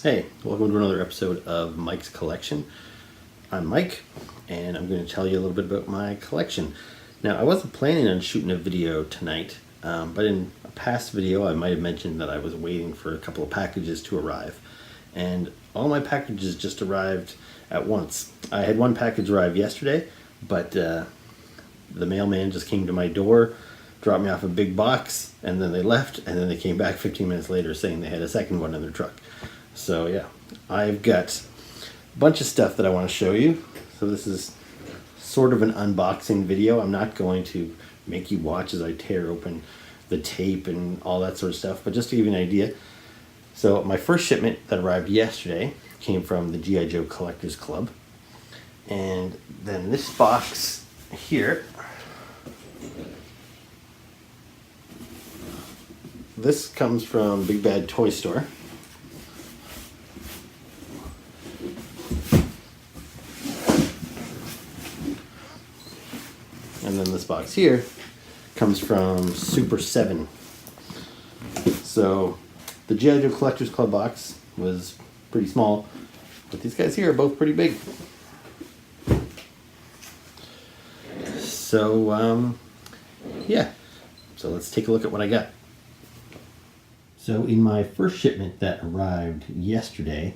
Hey, welcome to another episode of Mike's Collection. I'm Mike, and I'm going to tell you a little bit about my collection. Now, I wasn't planning on shooting a video tonight, but in a past video I might have mentioned that I was waiting for a couple of packages to arrive. And all my packages just arrived at once. I had one package arrive yesterday, but the mailman just came to my door, dropped me off a big box, and then they left, and then they came back 15 minutes later saying they had a second one in their truck. So yeah, I've got a bunch of stuff that I want to show you. So this is sort of an unboxing video. I'm not going to make you watch as I tear open the tape and all that sort of stuff, but just to give you an idea. So my first shipment that arrived yesterday came from the G.I. Joe Collectors Club. And then this box here, this comes from Big Bad Toy Store. And then this box here comes from SuperSeven. So the G.I. Joe Collectors Club box was pretty small, but these guys here are both pretty big. So yeah, so let's take a look at what I got. So in my first shipment that arrived yesterday,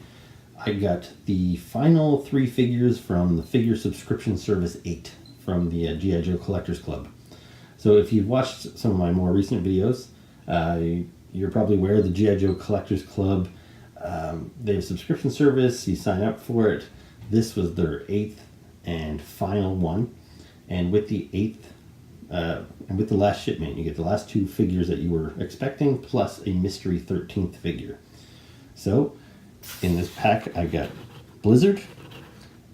I got the final 3 figures from the figure subscription service 8 from the G.I. Joe Collectors Club. So if you've watched some of my more recent videos, you're probably aware of the G.I. Joe Collectors Club. They have a subscription service, you sign up for it. This was their 8th and final one. And with the 8th, and with the last shipment, you get the last 2 figures that you were expecting, plus a mystery 13th figure. So in this pack, I've got Blizzard,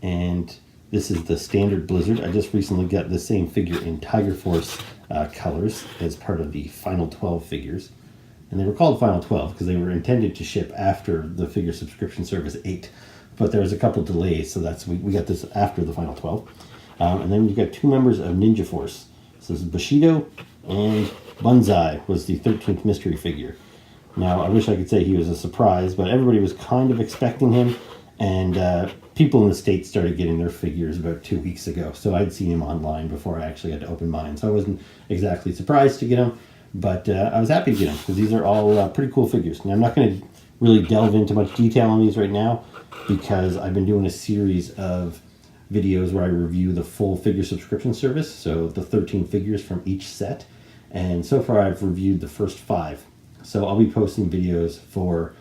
and this is the standard Blizzard. I just recently got the same figure in Tiger Force colors as part of the Final 12 figures. And they were called Final 12 because they were intended to ship after the figure subscription service 8. But there was a couple delays, so we got this after the Final 12. And then you've got 2 members of Ninja Force. So this is Bushido, and Banzai was the 13th mystery figure. Now, I wish I could say he was a surprise, but everybody was kind of expecting him. And people in the States started getting their figures about 2 weeks ago. So I'd seen him online before I actually had to open mine. So I wasn't exactly surprised to get him, but I was happy to get them because these are all pretty cool figures. Now I'm not going to really delve into much detail on these right now because I've been doing a series of videos where I review the full figure subscription service. So the 13 figures from each set. And so far I've reviewed the first 5. So I'll be posting videos for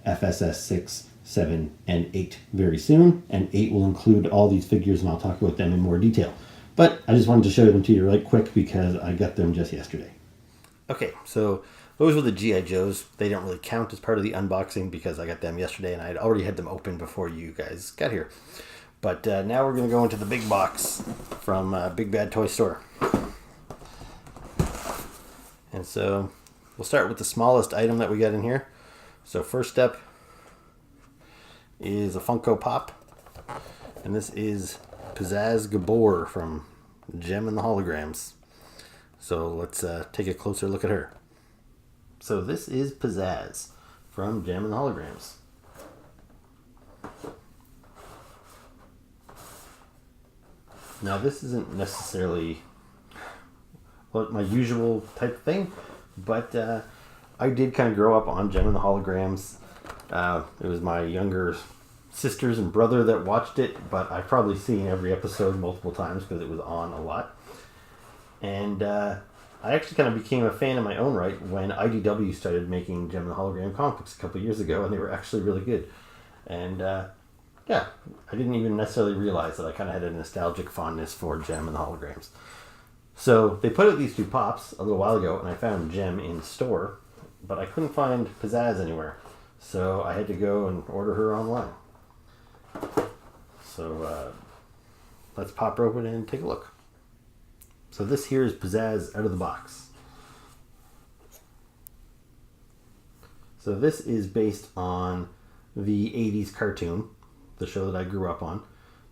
FSS 6, 7, and 8 very soon, and 8 will include all these figures, and I'll talk about them in more detail. But I just wanted to show them to you right quick because I got them just yesterday. Okay, so those were the G.I. Joes. They don't really count as part of the unboxing because I got them yesterday, and I'd already had them open before you guys got here. But now we're going to go into the big box from Big Bad Toy Store. And so we'll start with the smallest item that we got in here. So first up is a Funko Pop, and this is Pizzazz Gabor from Jem and the Holograms. So let's take a closer look at her. So this is Pizzazz from Jem and the Holograms. Now this isn't necessarily my usual type of thing, but I did kind of grow up on Jem and the Holograms. It was my younger sisters and brother that watched it, but I've probably seen every episode multiple times because it was on a lot. And I actually kind of became a fan in my own right when IDW started making Jem and the Hologram comic books a couple years ago, and they were actually really good. And yeah, I didn't even necessarily realize that I kind of had a nostalgic fondness for Jem and the Holograms. So they put out these 2 pops a little while ago, and I found Jem in store, but I couldn't find Pizzazz anywhere. So I had to go and order her online. So let's pop her open and take a look. So this here is Pizzazz out of the box. So this is based on the 80s cartoon, the show that I grew up on.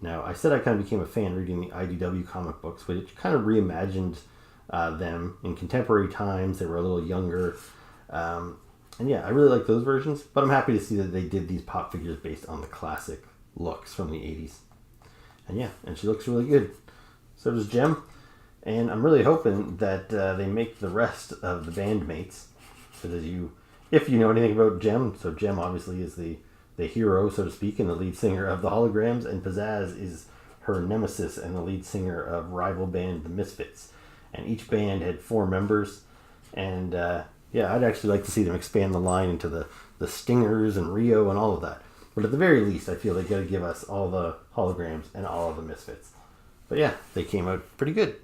Now, I said I kind of became a fan reading the IDW comic books, but it kind of reimagined them in contemporary times. They were a little younger. And yeah, I really like those versions, but I'm happy to see that they did these pop figures based on the classic looks from the 80s. And yeah, and she looks really good. So does Jem. And I'm really hoping that they make the rest of the bandmates. Because if you know anything about Jem, so Jem obviously is the hero, so to speak, and the lead singer of the Holograms, and Pizzazz is her nemesis and the lead singer of rival band The Misfits. And each band had 4 members. And yeah, I'd actually like to see them expand the line into the Stingers and Rio and all of that. But at the very least, I feel they got to give us all the Holograms and all of the Misfits. But yeah, they came out pretty good.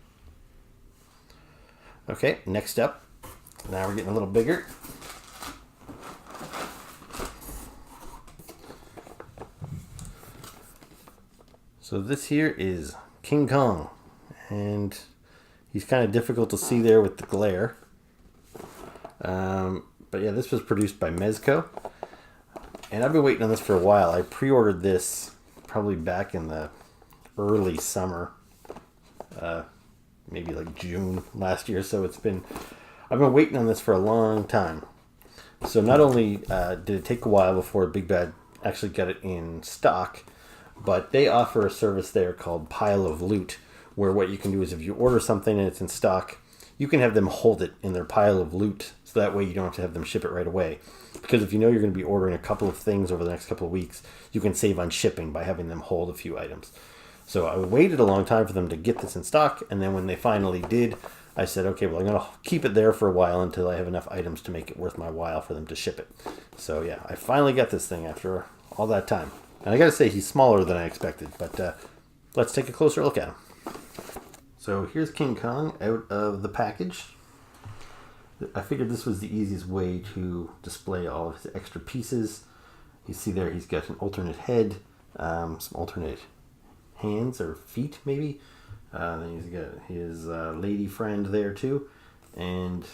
Okay, next up. Now we're getting a little bigger. So this here is King Kong. And he's kind of difficult to see there with the glare. But yeah, this was produced by Mezco. And I've been waiting on this for a while. I pre-ordered this probably back in the early summer. Maybe like June last year. So I've been waiting on this for a long time. So not only did it take a while before Big Bad actually got it in stock, but they offer a service there called Pile of Loot, where what you can do is if you order something and it's in stock, you can have them hold it in their pile of loot, so that way you don't have to have them ship it right away. Because if you know you're going to be ordering a couple of things over the next couple of weeks, you can save on shipping by having them hold a few items. So I waited a long time for them to get this in stock, and then when they finally did, I said, okay, well, I'm going to keep it there for a while until I have enough items to make it worth my while for them to ship it. So yeah, I finally got this thing after all that time. And I got to say, he's smaller than I expected, but let's take a closer look at him. So here's King Kong out of the package. I figured this was the easiest way to display all of his extra pieces. You see there he's got an alternate head, some alternate hands or feet maybe. Then he's got his lady friend there too. And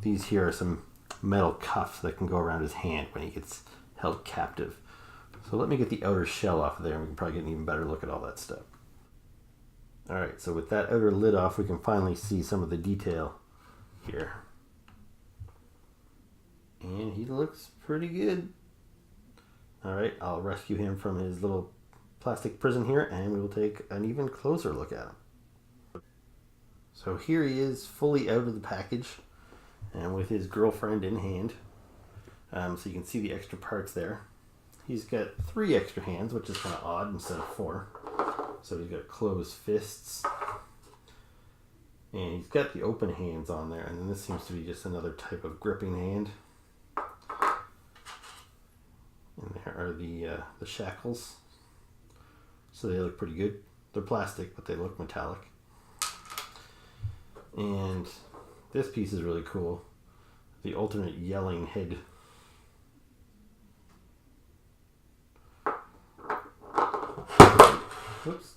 these here are some metal cuffs that can go around his hand when he gets held captive. So let me get the outer shell off of there and we can probably get an even better look at all that stuff. Alright, so with that outer lid off, we can finally see some of the detail here. And he looks pretty good. Alright, I'll rescue him from his little plastic prison here, and we will take an even closer look at him. So here he is, fully out of the package, and with his girlfriend in hand. So you can see the extra parts there. He's got 3 extra hands, which is kind of odd instead of 4. So he's got closed fists. And he's got the open hands on there. And then this seems to be just another type of gripping hand. And there are the shackles. So they look pretty good. They're plastic, but they look metallic. And this piece is really cool. The alternate yelling head. Whoops.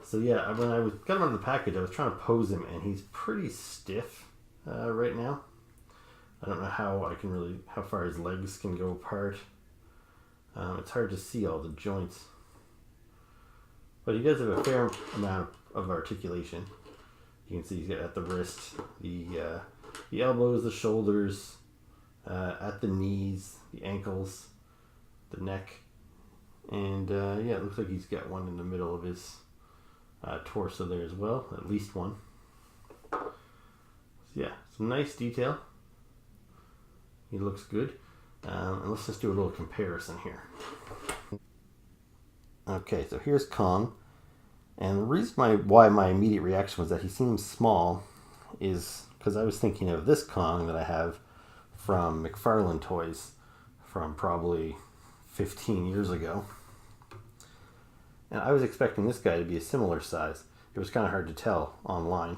So yeah, when I got him out of the package, I was trying to pose him, and he's pretty stiff right now. I don't know how far his legs can go apart. It's hard to see all the joints. But he does have a fair amount of articulation. You can see he's got at the wrist, the elbows, the shoulders, at the knees, the ankles, the neck. And yeah, it looks like he's got one in the middle of his torso there as well, at least one. So yeah, some nice detail. He looks good. And let's just do a little comparison here. Okay, so here's Kong. And the reason why my immediate reaction was that he seems small is because I was thinking of this Kong that I have from McFarlane Toys from probably 15 years ago. And I was expecting this guy to be a similar size. It was kind of hard to tell online.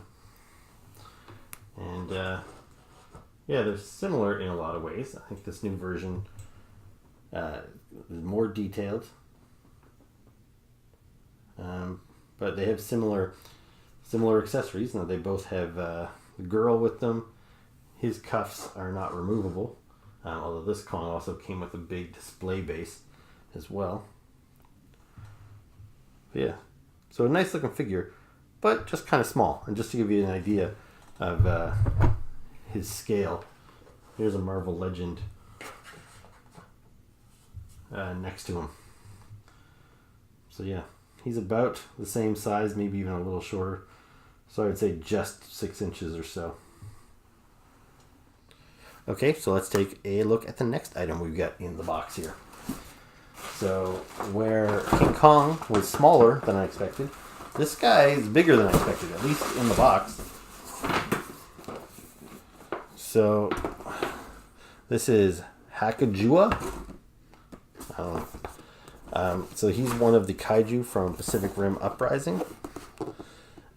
And yeah, they're similar in a lot of ways. I think this new version is more detailed. But they have similar accessories. Now they both have the girl with them. His cuffs are not removable. Although this Kong also came with a big display base as well. But yeah, so a nice looking figure, but just kind of small. And just to give you an idea of his scale, Here's a Marvel Legend next to him. So yeah, he's about the same size, maybe even a little shorter. So I would say just 6 inches or so. Okay, so let's take a look at the next item we've got in the box here. So where King Kong was smaller than I expected, this guy is bigger than I expected, at least in the box. So this is Hakajua. I don't know. So he's one of the kaiju from Pacific Rim Uprising.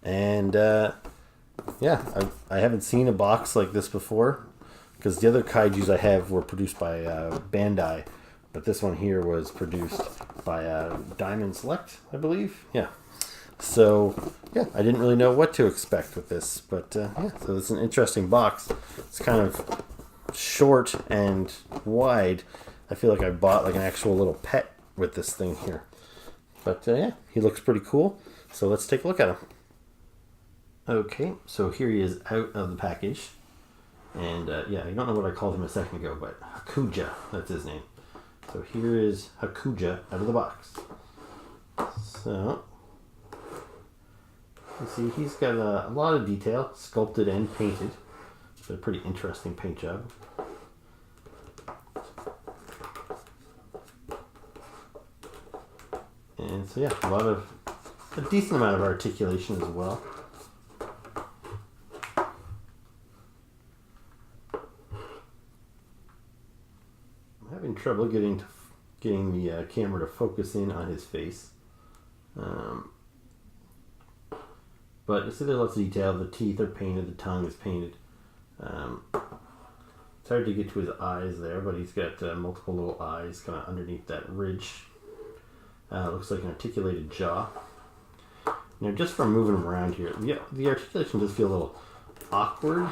And yeah, I haven't seen a box like this before, because the other kaijus I have were produced by Bandai, but this one here was produced by Diamond Select, I believe. Yeah. So yeah, I didn't really know what to expect with this, but yeah, so it's an interesting box. It's kind of short and wide. I feel like I bought like an actual little pet with this thing here. But yeah, he looks pretty cool. So let's take a look at him. Okay, so here he is out of the package. And yeah, I don't know what I called him a second ago, but Hakuja, that's his name. So here is Hakuja out of the box. So, you see he's got a lot of detail, sculpted and painted. It's a pretty interesting paint job. And so yeah, a decent amount of articulation as well. I'm having trouble getting the camera to focus in on his face. But you see there's lots of detail. The teeth are painted, the tongue is painted. It's hard to get to his eyes there, but he's got multiple little eyes kind of underneath that ridge. Looks like an articulated jaw. Now, just from moving him around here, the articulation does feel a little awkward.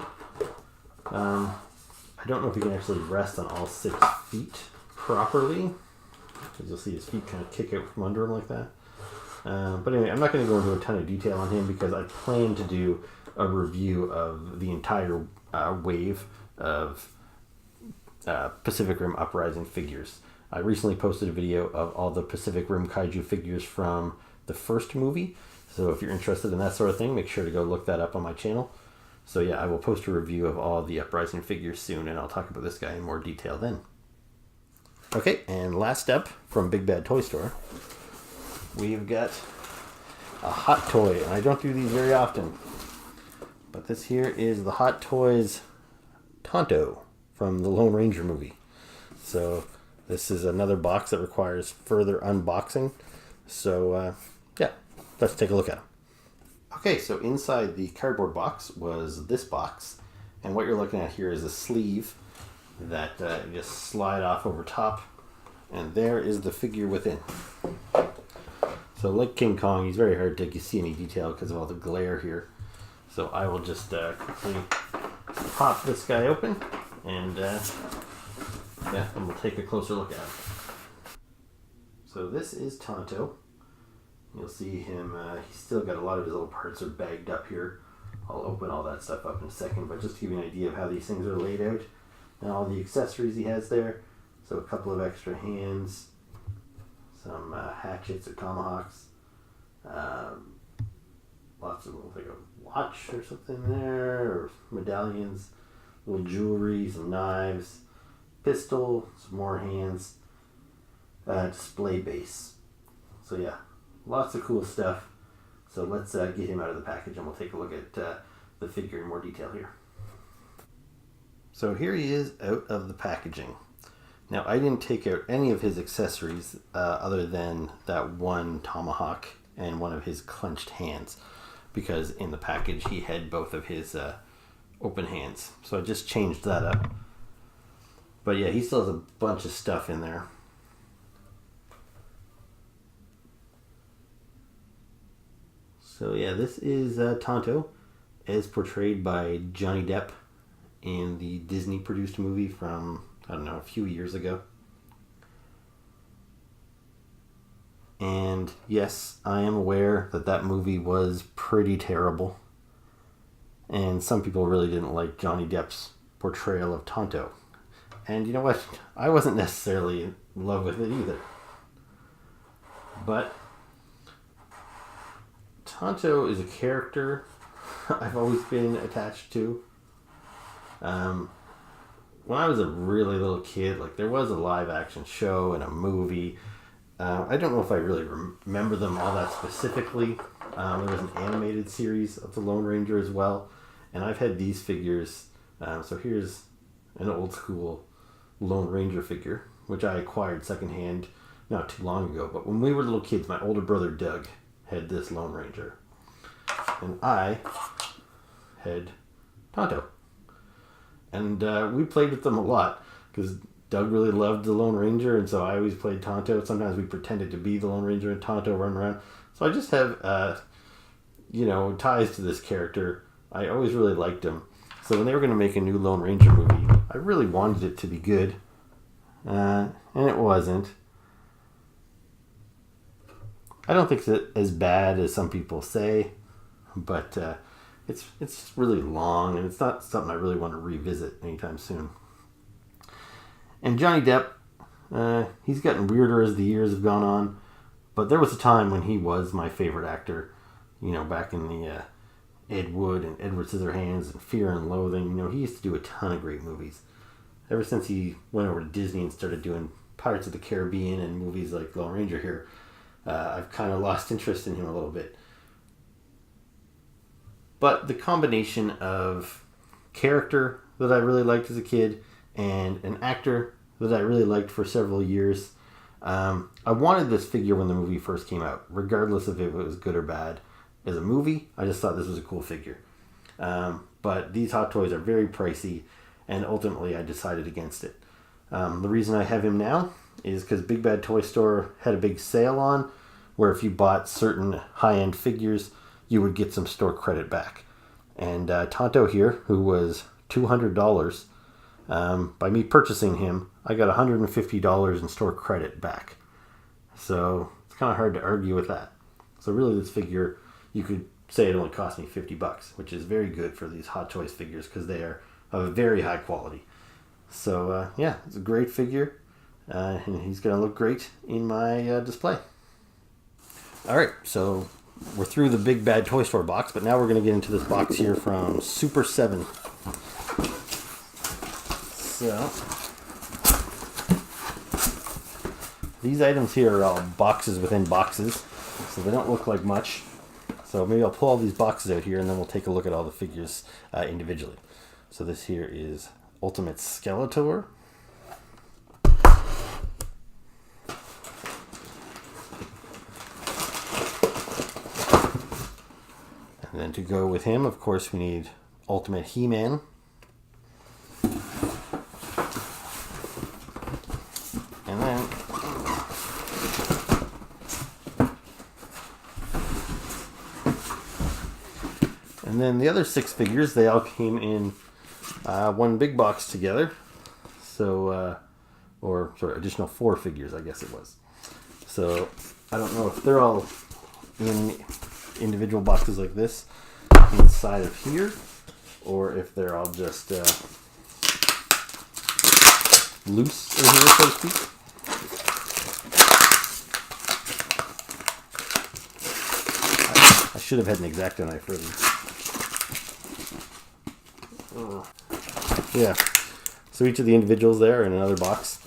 I don't know if he can actually rest on all 6 feet properly, because you'll see his feet kind of kick out from under him like that. But anyway, I'm not going to go into a ton of detail on him because I plan to do a review of the entire wave of Pacific Rim Uprising figures. I recently posted a video of all the Pacific Rim Kaiju figures from the first movie. So if you're interested in that sort of thing, make sure to go look that up on my channel. So yeah, I will post a review of all the Uprising figures soon, and I'll talk about this guy in more detail then. Okay, and last up from Big Bad Toy Store, we've got a Hot Toy, and I don't do these very often. But this here is the Hot Toys Tonto from the Lone Ranger movie. So this is another box that requires further unboxing. So yeah, let's take a look at them. Okay, so inside the cardboard box was this box. And what you're looking at here is a sleeve that you just slide off over top. And there is the figure within. So like King Kong, he's very hard to see any detail because of all the glare here. So I will just quickly pop this guy open and yeah, and we'll take a closer look at him. So this is Tonto. You'll see him, he's still got a lot of his little parts are bagged up here. I'll open all that stuff up in a second, but just to give you an idea of how these things are laid out and all the accessories he has there. So a couple of extra hands, some hatchets or tomahawks, lots of little, like a watch or something there, or medallions, little jewelry, some knives, pistol, some more hands, display base. So yeah, lots of cool stuff. So let's get him out of the package and we'll take a look at the figure in more detail here. So here he is out of the packaging. Now I didn't take out any of his accessories other than that one tomahawk and one of his clenched hands, because in the package he had both of his open hands. So I just changed that up. But yeah, he still has a bunch of stuff in there. So yeah, this is Tonto as portrayed by Johnny Depp in the Disney produced movie from, I don't know, a few years ago. And yes, I am aware that that movie was pretty terrible. And some people really didn't like Johnny Depp's portrayal of Tonto. And you know what? I wasn't necessarily in love with it either. But Tonto is a character I've always been attached to. When I was a really little kid, like there was a live action show and a movie. I don't know if I really remember them all that specifically. There was an animated series of the Lone Ranger as well. And I've had these figures. So here's an old school Lone Ranger figure, which I acquired secondhand not too long ago. But when we were little kids, my older brother Doug had this Lone Ranger. And I had Tonto. And we played with them a lot because Doug really loved the Lone Ranger, and so I always played Tonto. Sometimes we pretended to be the Lone Ranger and Tonto run around. So I just have, ties to this character. I always really liked him. So when they were going to make a new Lone Ranger movie, I really wanted it to be good. And it wasn't. I don't think it's as bad as some people say, but it's just really long, and it's not something I really want to revisit anytime soon. And Johnny Depp, he's gotten weirder as the years have gone on, but there was a time when he was my favorite actor, back in the Ed Wood and Edward Scissorhands and Fear and Loathing. He used to do a ton of great movies. Ever since he went over to Disney and started doing Pirates of the Caribbean and movies like Lone Ranger here, I've kind of lost interest in him a little bit. But the combination of character that I really liked as a kid and an actor that I really liked for several years, I wanted this figure when the movie first came out, regardless of if it was good or bad. As a movie, I just thought this was a cool figure. But these Hot Toys are very pricey, and ultimately I decided against it. The reason I have him now is because Big Bad Toy Store had a big sale on, where if you bought certain high-end figures, you would get some store credit back. And Tonto here, who was $200, by me purchasing him, I got $150 in store credit back. So it's kind of hard to argue with that. So really this figure, you could say it only cost me $50, which is very good for these Hot Toys figures because they are of a very high quality. So it's a great figure, and he's going to look great in my display. Alright, so we're through the Big Bad Toy Store box, but now we're going to get into this box here from SuperSeven. So, these items here are all boxes within boxes, so they don't look like much. So maybe I'll pull all these boxes out here, and then we'll take a look at all the figures individually. So this here is Ultimate Skeletor. And then to go with him, of course, we need Ultimate He-Man. And then the other 6 figures, they all came in one big box together. So, additional 4 figures, I guess it was. So, I don't know if they're all in individual boxes like this inside of here, or if they're all just loose in here, so to speak. I should have had an X-Acto knife ready. Yeah, so each of the individuals there in another box.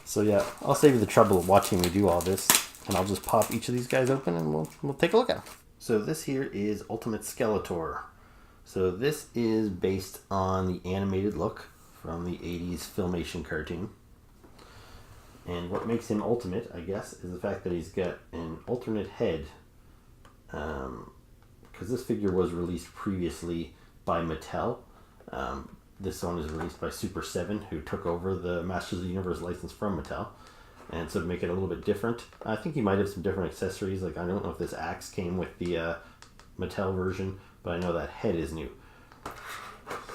So yeah, I'll save you the trouble of watching me do all this, and I'll just pop each of these guys open and we'll take a look at them. So this here is Ultimate Skeletor. So this is based on the animated look from the 80s Filmation cartoon. And what makes him ultimate, I guess, is the fact that he's got an alternate head. Because this figure was released previously by Mattel. This one is released by SuperSeven, who took over the Masters of the Universe license from Mattel. And so to make it a little bit different, I think he might have some different accessories. Like, I don't know if this axe came with the Mattel version, but I know that head is new.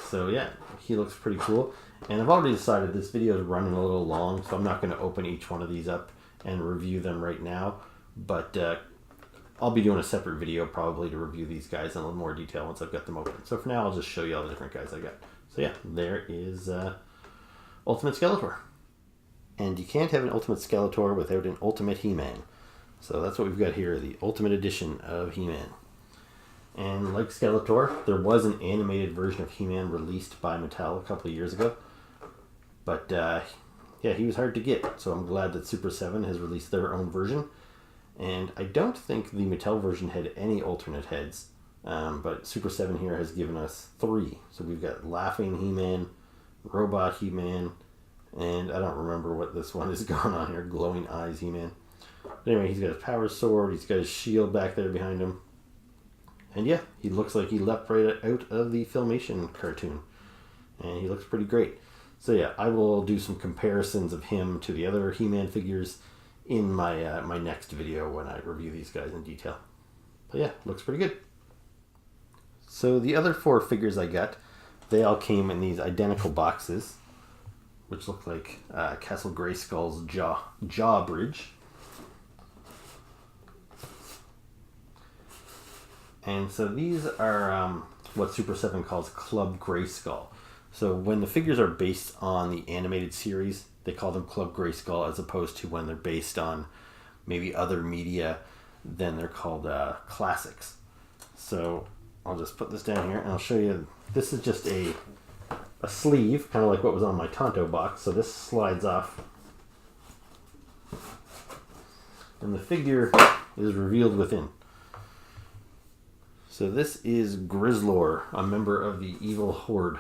So yeah, he looks pretty cool. And I've already decided this video is running a little long, so I'm not going to open each one of these up and review them right now. But I'll be doing a separate video probably to review these guys in a little more detail once I've got them open. So for now, I'll just show you all the different guys I got. So yeah, there is Ultimate Skeletor. And you can't have an Ultimate Skeletor without an Ultimate He-Man. So that's what we've got here, the Ultimate Edition of He-Man. And like Skeletor, there was an animated version of He-Man released by Mattel a couple of years ago. But yeah, he was hard to get, so I'm glad that SuperSeven has released their own version. And I don't think the Mattel version had any alternate heads, but SuperSeven here has given us 3. So we've got Laughing He-Man, Robot He-Man, and I don't remember what this one is going on here, Glowing Eyes He-Man. But anyway, he's got his power sword, he's got his shield back there behind him. And yeah, he looks like he leapt right out of the Filmation cartoon. And he looks pretty great. So yeah, I will do some comparisons of him to the other He-Man figures in my my next video when I review these guys in detail. But yeah, looks pretty good. So the other 4 figures I got, they all came in these identical boxes, which look like Castle Grayskull's jaw bridge. And so these are what SuperSeven calls Club Grayskull. So when the figures are based on the animated series, they call them Club Grayskull, as opposed to when they're based on maybe other media, then they're called classics. So I'll just put this down here and I'll show you. This is just a sleeve, kind of like what was on my Tonto box. So this slides off. And the figure is revealed within. So this is Grizzlor, a member of the Evil Horde.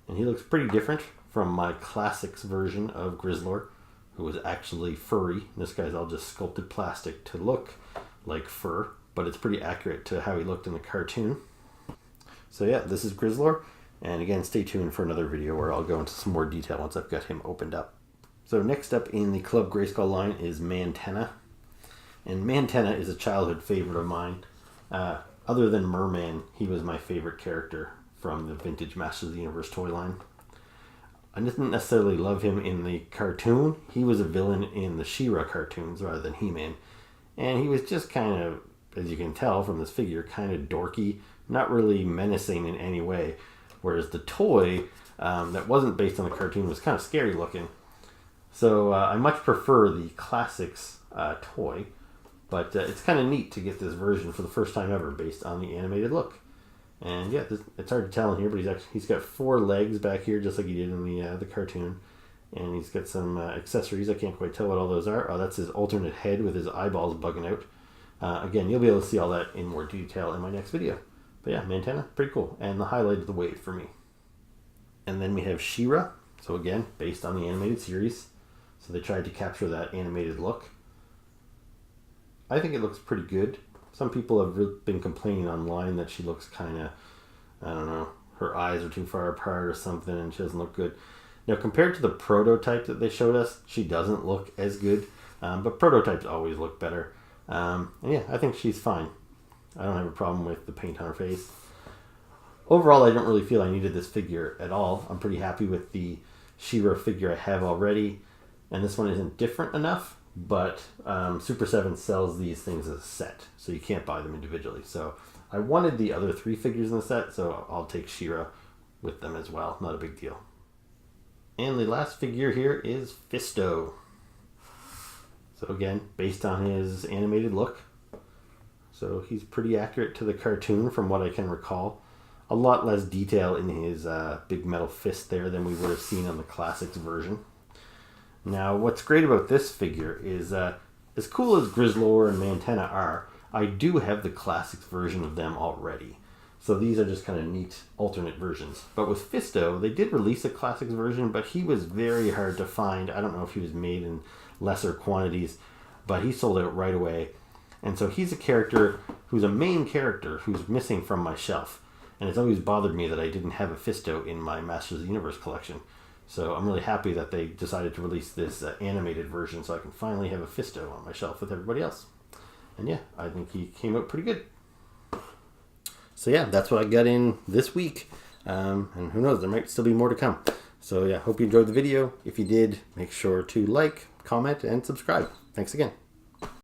And he looks pretty different from my classics version of Grizzlor, who was actually furry. This guy's all just sculpted plastic to look like fur, but it's pretty accurate to how he looked in the cartoon. So yeah, this is Grizzlor. And again, stay tuned for another video where I'll go into some more detail once I've got him opened up. So next up in the Club Grayskull line is Mantenna. And Mantenna is a childhood favorite of mine. Other than Merman, he was my favorite character from the vintage Masters of the Universe toy line. I didn't necessarily love him in the cartoon. He was a villain in the She-Ra cartoons rather than He-Man. And he was just kind of, as you can tell from this figure, kind of dorky, not really menacing in any way. Whereas the toy that wasn't based on the cartoon was kind of scary looking. So I much prefer the classics toy. But it's kind of neat to get this version for the first time ever based on the animated look. And yeah, it's hard to tell in here, but he's got 4 legs back here, just like he did in the cartoon. And he's got some accessories. I can't quite tell what all those are. Oh, that's his alternate head with his eyeballs bugging out. Again, you'll be able to see all that in more detail in my next video. But yeah, Mantenna, pretty cool. And the highlight of the wave for me. And then we have She-Ra. So again, based on the animated series. So they tried to capture that animated look. I think it looks pretty good. Some people have been complaining online that she looks kind of, I don't know, her eyes are too far apart or something and she doesn't look good. Now, compared to the prototype that they showed us, she doesn't look as good. But prototypes always look better. And yeah, I think she's fine. I don't have a problem with the paint on her face. Overall, I don't really feel I needed this figure at all. I'm pretty happy with the She-Ra figure I have already. And this one isn't different enough. But SuperSeven sells these things as a set, so you can't buy them individually. So I wanted the other 3 figures in the set, so I'll take She-Ra with them as well. Not a big deal. And the last figure here is Fisto. So again, based on his animated look. So he's pretty accurate to the cartoon from what I can recall. A lot less detail in his big metal fist there than we would have seen on the classics version. Now, what's great about this figure is, as cool as Grizzlor and Mantenna are, I do have the classics version of them already. So these are just kind of neat alternate versions. But with Fisto, they did release a classics version, but he was very hard to find. I don't know if he was made in lesser quantities, but he sold out right away. And so he's a character who's a main character who's missing from my shelf. And it's always bothered me that I didn't have a Fisto in my Masters of the Universe collection. So I'm really happy that they decided to release this animated version so I can finally have a Fisto on my shelf with everybody else. And yeah, I think he came out pretty good. So yeah, that's what I got in this week. And who knows, there might still be more to come. So yeah, hope you enjoyed the video. If you did, make sure to like, comment, and subscribe. Thanks again.